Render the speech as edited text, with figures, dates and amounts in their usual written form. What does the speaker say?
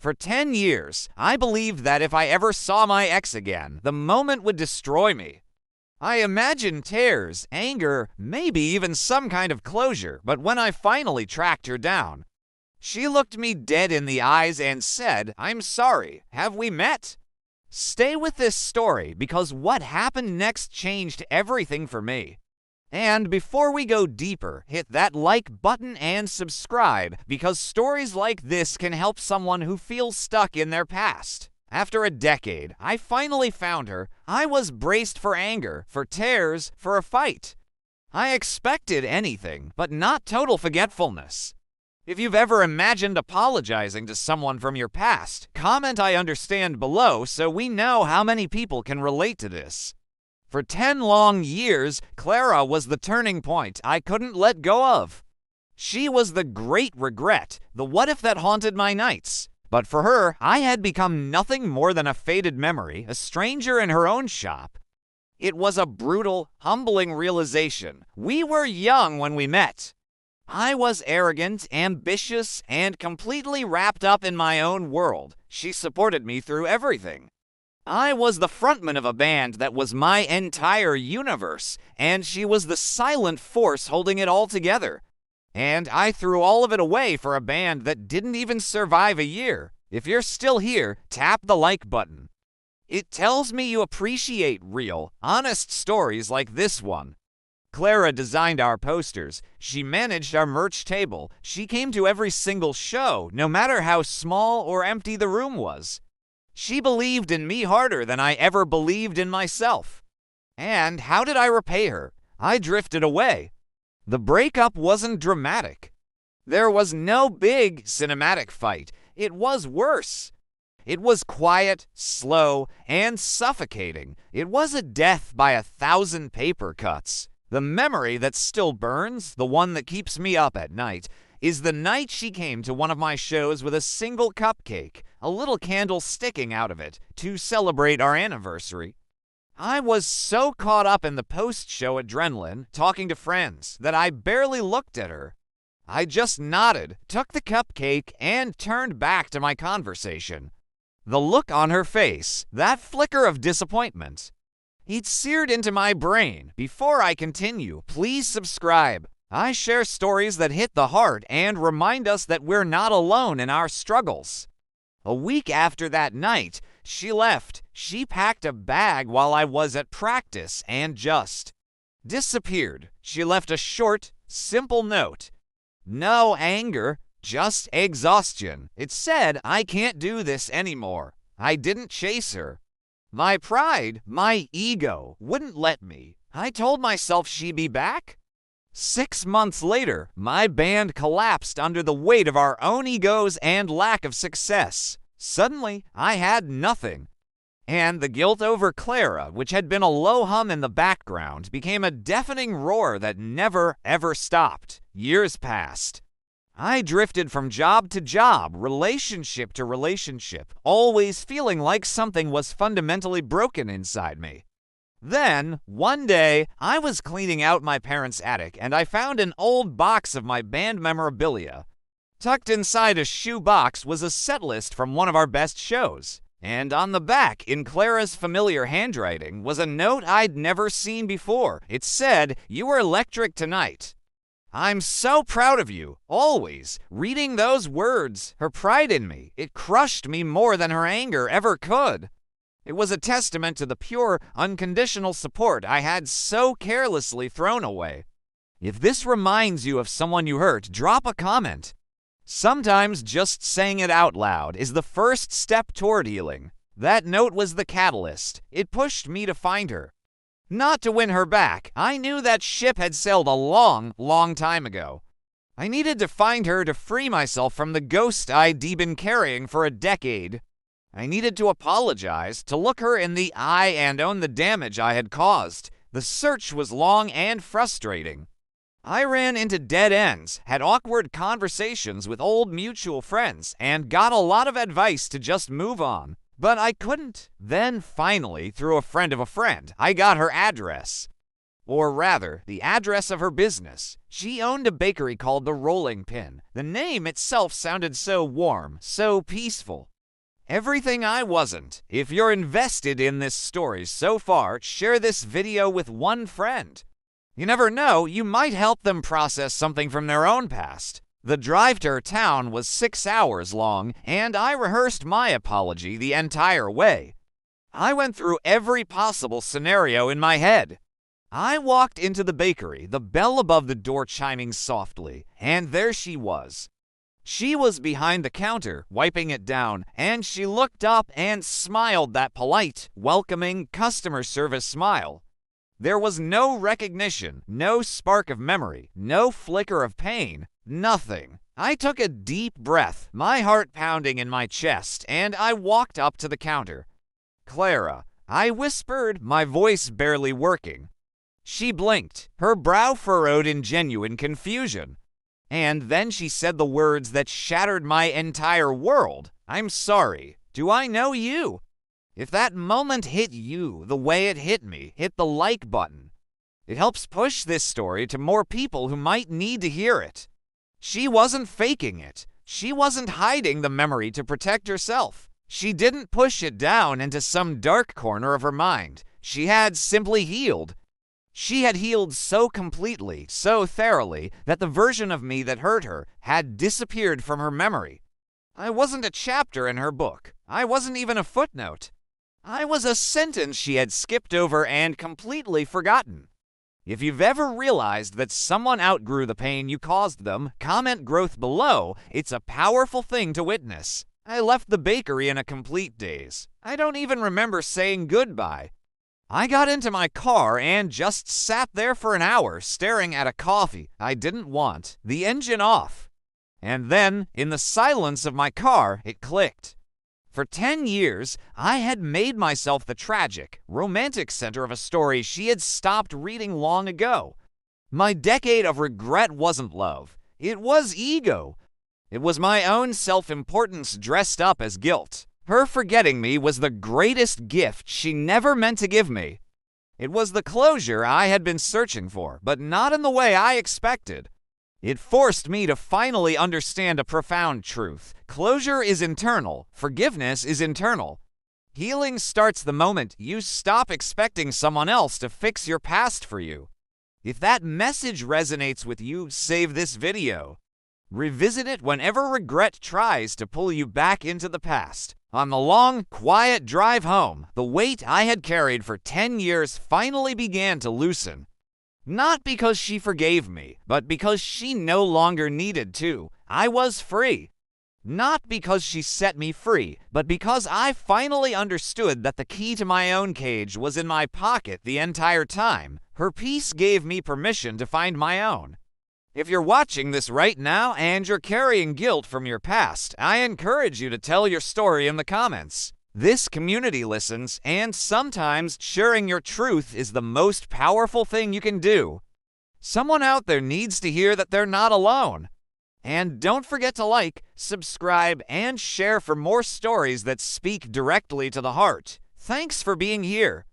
For 10 years, I believed that if I ever saw my ex again, the moment would destroy me. I imagined tears, anger, maybe even some kind of closure, but when I finally tracked her down, she looked me dead in the eyes and said, "I'm sorry, have we met?" Stay with this story because what happened next changed everything for me. And before we go deeper, hit that like button and subscribe because stories like this can help someone who feels stuck in their past. After a decade, I finally found her. I was braced for anger, for tears, for a fight. I expected anything, but not total forgetfulness. If you've ever imagined apologizing to someone from your past, comment "I understand" below so we know how many people can relate to this. For 10 long years, Clara was the turning point I couldn't let go of. She was the great regret, the what if that haunted my nights. But for her, I had become nothing more than a faded memory, a stranger in her own shop. It was a brutal, humbling realization. We were young when we met. I was arrogant, ambitious, and completely wrapped up in my own world. She supported me through everything. I was the frontman of a band that was my entire universe, and she was the silent force holding it all together. And I threw all of it away for a band that didn't even survive a year. If you're still here, tap the like button. It tells me you appreciate real, honest stories like this one. Clara designed our posters. She managed our merch table. She came to every single show, no matter how small or empty the room was. She believed in me harder than I ever believed in myself. And how did I repay her? I drifted away. The breakup wasn't dramatic. There was no big cinematic fight. It was worse. It was quiet, slow, and suffocating. It was a death by 1,000 paper cuts. The memory that still burns, the one that keeps me up at night, is the night she came to one of my shows with a single cupcake, a little candle sticking out of it, to celebrate our anniversary. I was so caught up in the post-show adrenaline, talking to friends, that I barely looked at her. I just nodded, took the cupcake, and turned back to my conversation. The look on her face, that flicker of disappointment, it seared into my brain. Before I continue, please subscribe. I share stories that hit the heart and remind us that we're not alone in our struggles. A week after that night, she left. She packed a bag while I was at practice and just disappeared. She left a short, simple note. No anger, just exhaustion. It said, "I can't do this anymore." I didn't chase her. My pride, my ego, wouldn't let me. I told myself she'd be back. 6 months later, my band collapsed under the weight of our own egos and lack of success. Suddenly, I had nothing. And the guilt over Clara, which had been a low hum in the background, became a deafening roar that never, ever stopped. Years passed. I drifted from job to job, relationship to relationship, always feeling like something was fundamentally broken inside me. Then, one day, I was cleaning out my parents' attic and I found an old box of my band memorabilia. Tucked inside a shoe box was a set list from one of our best shows. And on the back, in Clara's familiar handwriting, was a note I'd never seen before. It said, "You were electric tonight. I'm so proud of you, always." Reading those words, her pride in me, it crushed me more than her anger ever could. It was a testament to the pure, unconditional support I had so carelessly thrown away. If this reminds you of someone you hurt, drop a comment. Sometimes just saying it out loud is the first step toward healing. That note was the catalyst. It pushed me to find her. Not to win her back. I knew that ship had sailed a long, long time ago. I needed to find her to free myself from the ghost I'd been carrying for a decade. I needed to apologize, to look her in the eye and own the damage I had caused. The search was long and frustrating. I ran into dead ends, had awkward conversations with old mutual friends, and got a lot of advice to just move on. But I couldn't. Then, finally, through a friend of a friend, I got her address. Or rather, the address of her business. She owned a bakery called The Rolling Pin. The name itself sounded so warm, so peaceful. everything I wasn't. If you're invested in this story so far, share this video with one friend. You never know, you might help them process something from their own past. The drive to her town was 6 hours long, and I rehearsed my apology the entire way. I went through every possible scenario in my head. I walked into the bakery, the bell above the door chiming softly, and there she was. She was behind the counter, wiping it down, and she looked up and smiled that polite, welcoming customer service smile. There was no recognition, no spark of memory, no flicker of pain, nothing. I took a deep breath, my heart pounding in my chest, and I walked up to the counter. "Clara," I whispered, my voice barely working. She blinked, her brow furrowed in genuine confusion. And then she said the words that shattered my entire world. "I'm sorry. Do I know you?" If that moment hit you the way it hit me, hit the like button. It helps push this story to more people who might need to hear it. She wasn't faking it. She wasn't hiding the memory to protect herself. She didn't push it down into some dark corner of her mind. She had simply healed. She had healed so completely, so thoroughly, that the version of me that hurt her had disappeared from her memory. I wasn't a chapter in her book. I wasn't even a footnote. I was a sentence she had skipped over and completely forgotten. If you've ever realized that someone outgrew the pain you caused them, comment growth below. It's a powerful thing to witness. I left the bakery in a complete daze. I don't even remember saying goodbye. I got into my car and just sat there for an hour staring at a coffee I didn't want, the engine off. And then, in the silence of my car, it clicked. For 10 years, I had made myself the tragic, romantic center of a story she had stopped reading long ago. My decade of regret wasn't love. It was ego. It was my own self-importance dressed up as guilt. Her forgetting me was the greatest gift she never meant to give me. It was the closure I had been searching for, but not in the way I expected. It forced me to finally understand a profound truth. Closure is internal. Forgiveness is internal. Healing starts the moment you stop expecting someone else to fix your past for you. If that message resonates with you, save this video. Revisit it whenever regret tries to pull you back into the past. On the long, quiet drive home, the weight I had carried for 10 years finally began to loosen. Not because she forgave me, but because she no longer needed to. I was free. Not because she set me free, but because I finally understood that the key to my own cage was in my pocket the entire time. Her peace gave me permission to find my own. If you're watching this right now and you're carrying guilt from your past, I encourage you to tell your story in the comments. This community listens, and sometimes sharing your truth is the most powerful thing you can do. Someone out there needs to hear that they're not alone. And don't forget to like, subscribe, and share for more stories that speak directly to the heart. Thanks for being here.